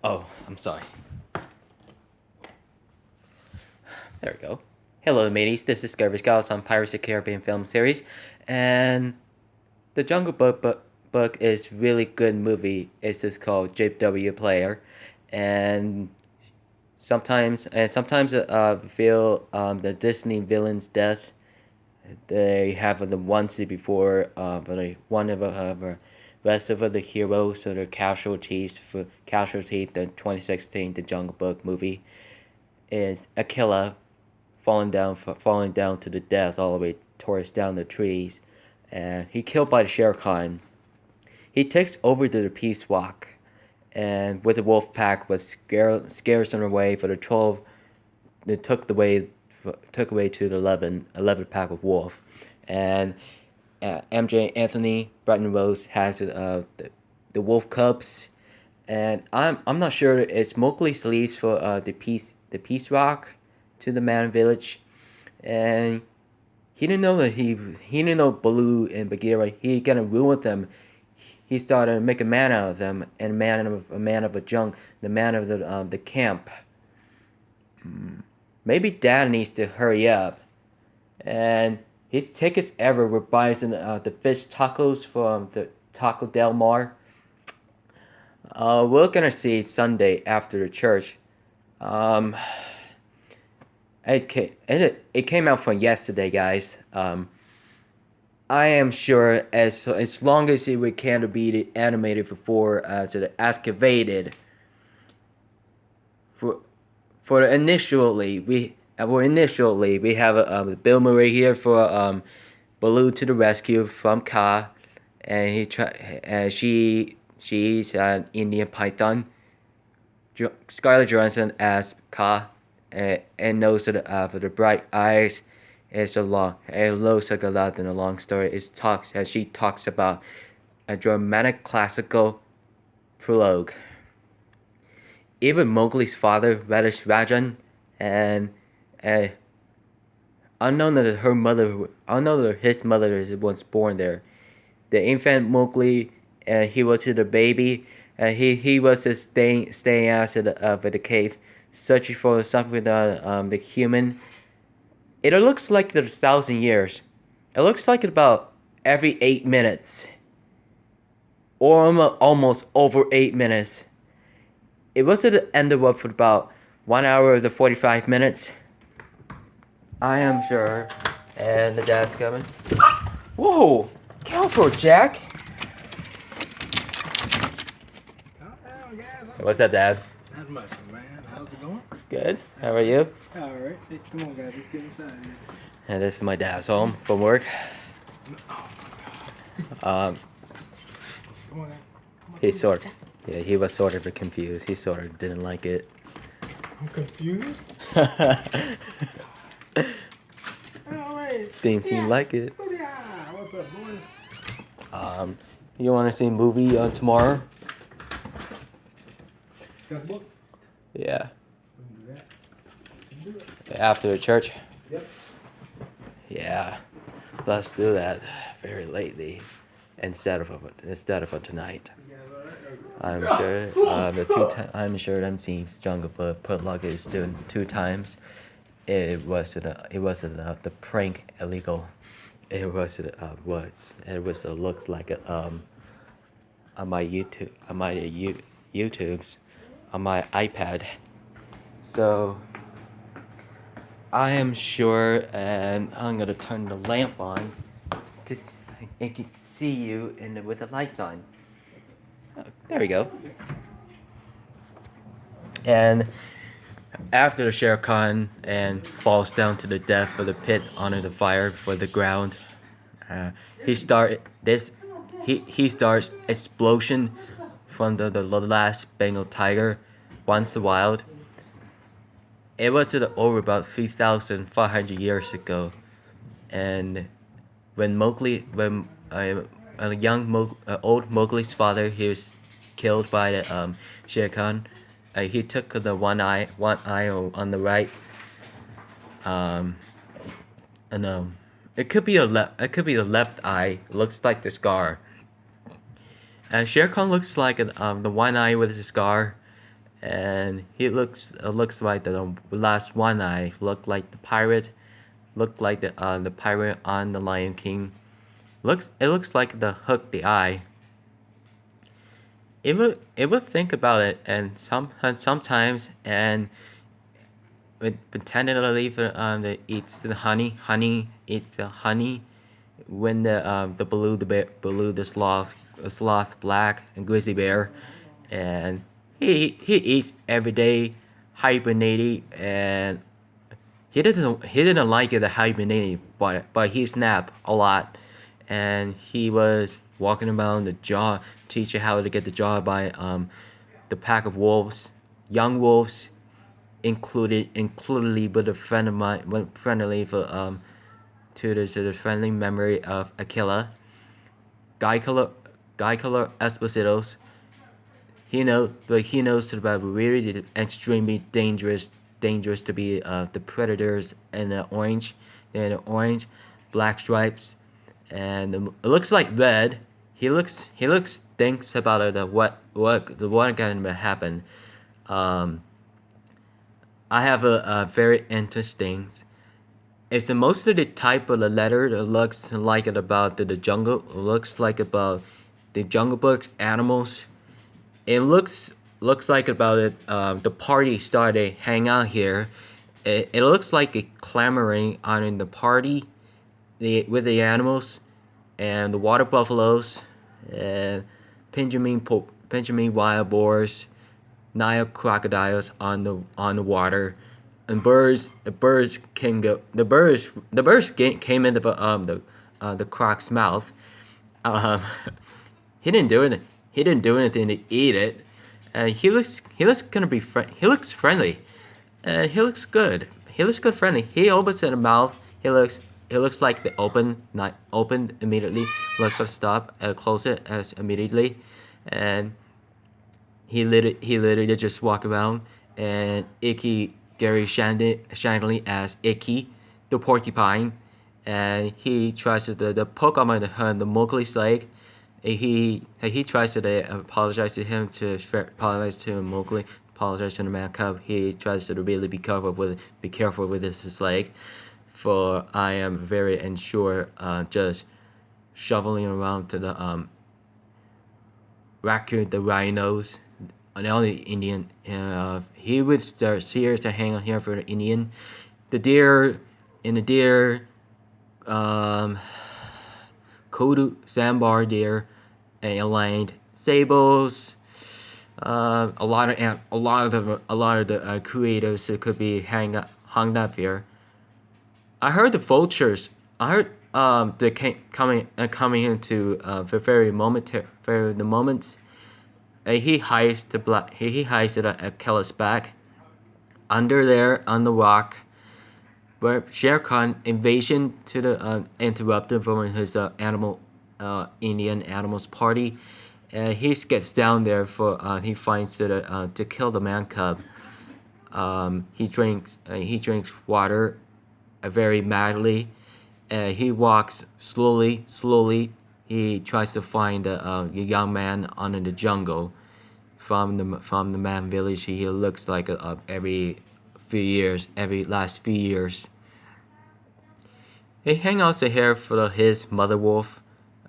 Oh, I'm sorry. There we go. Hello, mateys. This is Discovery Scouts on Pirates of the Caribbean film series, and the Jungle Book is really good movie. It's just called JW Player, and sometimes feel the Disney villain's death. They have the onesie before, but one of the rest of the heroes or the casualties for casualty the 2016 the Jungle Book movie is Akela falling down to the death all the way towards down the trees, and he killed by the Shere Khan. He takes over to the Peace Walk, and with the wolf pack was scares them away for the 12. They took away to the 11 pack of wolf, and MJ Anthony Bretton Rose has the wolf cubs, and I'm not sure it's Mowgli's leads for the peace rock to the man village, and he didn't know that he didn't know Baloo and Bagheera he gonna ruin them. He started to make a man out of them, and a man of a junk, the man of the camp. Maybe Dad needs to hurry up, and his tickets ever were buying the fish tacos from the Taco Del Mar. We're gonna see it Sunday after the church. It came out from yesterday, guys. I am sure as long as it can be animated before excavated. For initially we have Bill Murray here for Baloo to the rescue from Kaa, and she's an Indian Python. Scarlett Johansson as Kaa, and knows that for the bright eyes. It looks like a lot in a long story. She talks about a dramatic classical prologue. Even Mowgli's father, Radish Rajan, and unknown that his mother was born there. The infant Mowgli, he was the baby, and he was just staying outside of the cave, searching for something the human. It looks like 1,000 years. It looks like about every 8 minutes, or almost over 8 minutes. It was at the end of for about 1 hour of the 45 minutes. I am sure. And the dad's coming. Whoa! Careful, Jack! What's up, Dad? Not much, man. How's it going? Good. How are you? Alright. Hey, come on, guys. Let's get inside here. And this is my dad's home from work. Come on, guys. Come on. He was sort of confused. He sort of didn't like it. I'm confused. Alright. Didn't seem like it. What's up, boys? You want to see a movie tomorrow? Got the book? Yeah. We can do that. After the church? Yep. Yeah. Let's do that very lately instead of tonight. I'm sure I'm seeing Jungle Book put luggage doing 2 times. It wasn't the prank illegal. It was looks like on my YouTube's on my iPad. So I am sure, and I'm gonna turn the lamp on to I can see you with the lights on. There we go. And after the Shere Khan and falls down to the death of the pit under the fire for the ground, he starts explosion from the last Bengal tiger once a wild. It was over about 3,500 years ago, and when old Mowgli's father, he was killed by the Shere Khan. He took the one eye on the right. And it could be the left eye. It looks like the scar. And Shere Khan looks like the one eye with the scar. and he looks like the last one eye, look like the pirate, look like the pirate on the Lion King. It looks like the hook the eye. It would think about it, and sometimes and it pretendedly that eats the honey eats the honey when the Baloo the sloth black and grizzly bear, and he eats every day, hibernating, and he didn't like it hibernating, but he snapped a lot, and he was walking around the jaw, teaching how to get the jaw by the pack of wolves, young wolves, included with a friend of mine, friendly for to the friendly memory of Aquila, Guy Color, Guy Color Espositos. He knows about really extremely dangerous to be the predators in the orange, black stripes, and it looks like red. He looks thinks about it what gonna happen. Um, I have a very interesting. It's mostly the type of the letter that looks like it about the jungle. It looks like about the Jungle Books animals. It looks like about it. The party started hang out here. It looks like a clamoring on in the party, with the animals, and the water buffaloes, and Benjamin wild boars, Nile crocodiles on the water, and birds. The birds came into the croc's mouth. Um, he didn't do it. He didn't do anything to eat it. He looks gonna be he looks friendly. He looks good. He looks good friendly. He opens his mouth. He looks like the open immediately. Looks to stop and close it as immediately, and he literally just walk around, and Icky Gary Shandley as Icky, the porcupine, and he tries to the Pokemon the Mowgli's leg. He tries to apologize to him apologize to Mowgli, apologize to the man cub. He tries to really be careful with his leg, for I am very unsure just shoveling around to the raccoon, the rhinos, and the only Indian. He would start here to hang on here for the Indian, the deer, um, Kodu sambar deer, and aligned sables. A lot of the creators that could be hung up here. I heard the vultures. I heard they coming into the very the moments. He hides at Kellis back under there on the rock, where Shere Khan invasion to the interrupted from his Indian animals party. He gets down there for he finds to kill the man cub. He drinks water very madly. He walks slowly. He tries to find a young man under the jungle from the man village. He looks like every last few years. He hang out here for his mother wolf,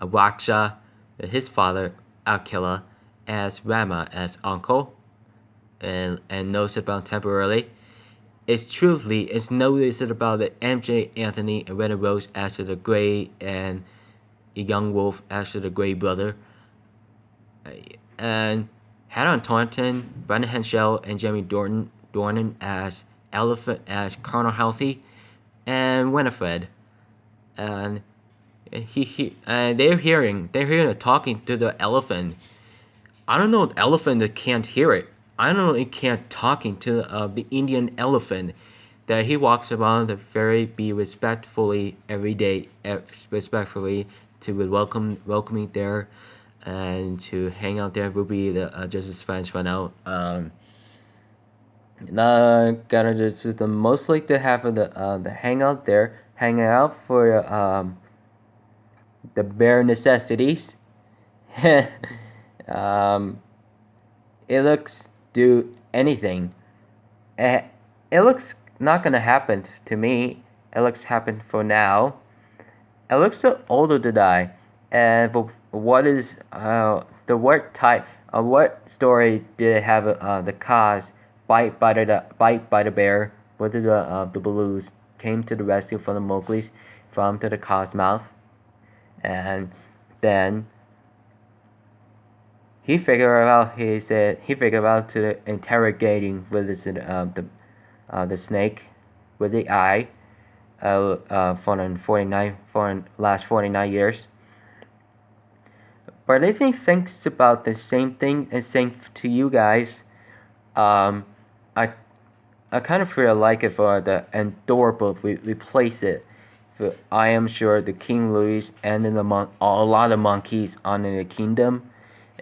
Waksha, his father, Akila, as Rama as uncle, and knows about temporarily. It's noticed about the MJ Anthony and Red Rose as the Gray, and Young Wolf as the Gray brother, and Hannah Thornton, Brendan Henschel, and Jeremy Dornan as Elephant as Colonel Healthy, and Winifred, and they're hearing talking to the elephant. I don't know if elephant that can't hear it. I don't know if it can't talking to the Indian elephant, that he walks around be respectfully every day, respectfully to welcoming there, and to hang out there will be just as fans for now. Gonna just mostly to have the hangout there, hanging out for the bare necessities. um, it looks anything. It, it looks not gonna happen to me. It looks happen for now. It looks so older to die. And what is the what type? What story did it have the cause bite by the bear? What did the Blues came to the rescue from the Mowgli's from to the cause mouth, and then he figured out to interrogating with the snake with the eye for the last 49 years. But I thinks about the same thing and saying to you guys. I kind of feel like if the Endor book we replace it, I am sure the King Louis and then a lot of monkeys on in the kingdom,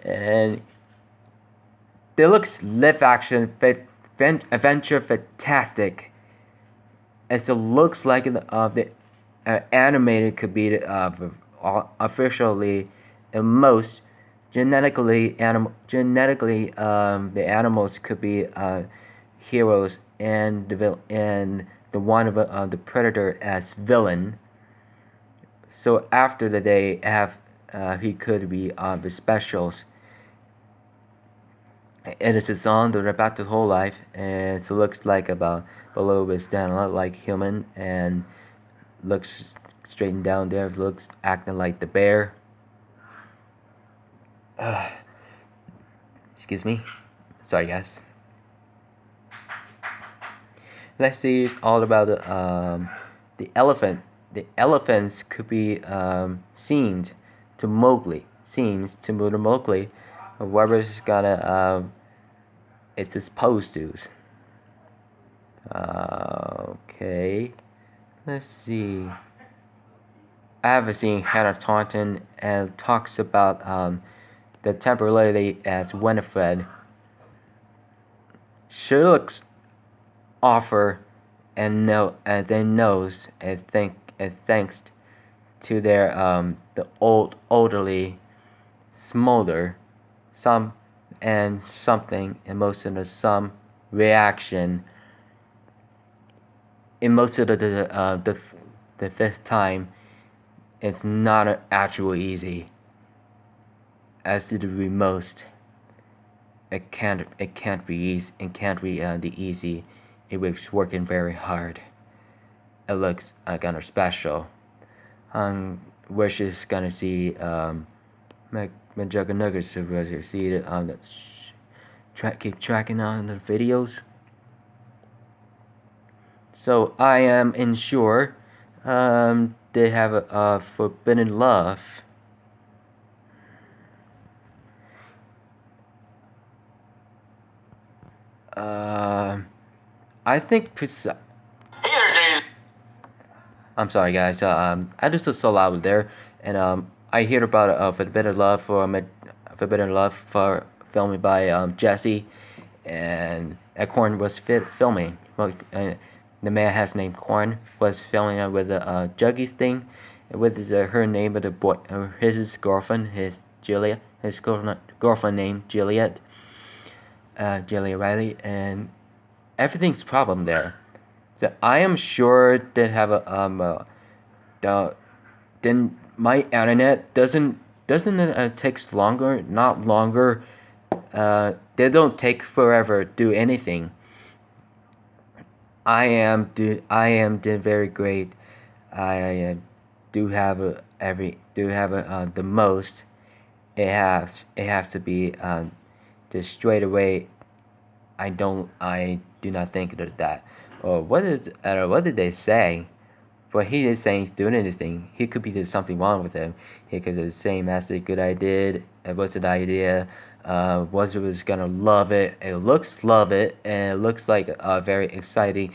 and they looks live action adventure fantastic. As it looks like the animated could be officially the most genetically the animals could be heroes and the one of the predator as villain. So after the day he could be the specials. It is a song about the whole life, and it looks like about a little bit stand a lot like human, and looks straightened down there, looks acting like the bear. Excuse me. Sorry, guys. Let's see. It's all about the elephant. The elephants could be seemed to Mowgli. Seems to Mowgli. Whoever's gonna it's supposed to. Okay. Let's see. I haven't seen Hannah Taunton and talks about the temporarily as Winifred. She looks offer and then knows and thanks to their the elderly smolder some and something in most of the some reaction in most of the fifth time. It's not actual easy as to the most. It can't be easy. It can't be the easy. It was working very hard. It looks kind of special. Wish is gonna see McJuggernuggets to see it on the keep tracking on the videos. So I am unsure. They have a forbidden love. I think I'm sorry, guys. I just was so loud there, and I hear about Forbidden Love Forbidden Love for filmed by Jesse, and Corn was filming. Well, the man has named Corn was filming with Juggy's thing, with her name of the boy, his girlfriend, his girlfriend named Juliet, Julia Riley, and everything's problem there. So I am sure they have then my internet doesn't it takes longer, not longer. They don't take forever to do anything. I am very great. I do have the most. It has to be just straight away. I do not think of that. Or what did they say? But he is saying he's doing anything. He could be doing something wrong with him. He could do the same as the good I did. What's the idea? Was gonna love it. It looks love it, and it looks like very exciting.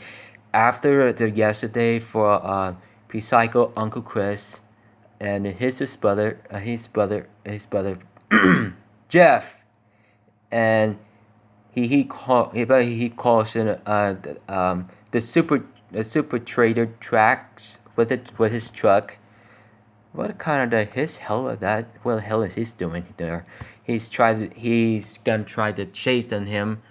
After the yesterday for Psycho Uncle Chris, and his brother Jeff, and he calls in the super trader tracks with his truck. What kind of his hell is that? What the hell is he doing there? He's gonna try to chase on him.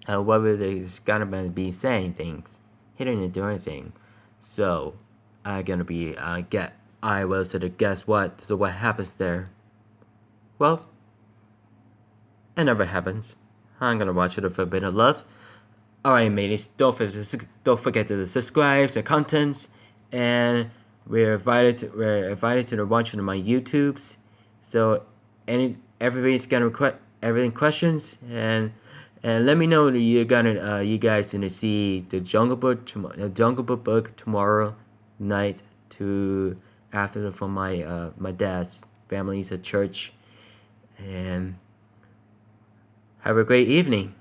However, there's gonna be saying things, hitting and doing things. So I'm gonna be I will sort of guess what. So what happens there? Well, it never happens. I'm gonna watch it for a bit of love. Alright, mateys, don't forget to subscribe to contents, and we're invited to watching my YouTubes. So everybody's gonna request everything questions, and let me know that you guys gonna see the Jungle Book tomorrow night from my dad's family's at church, and have a great evening.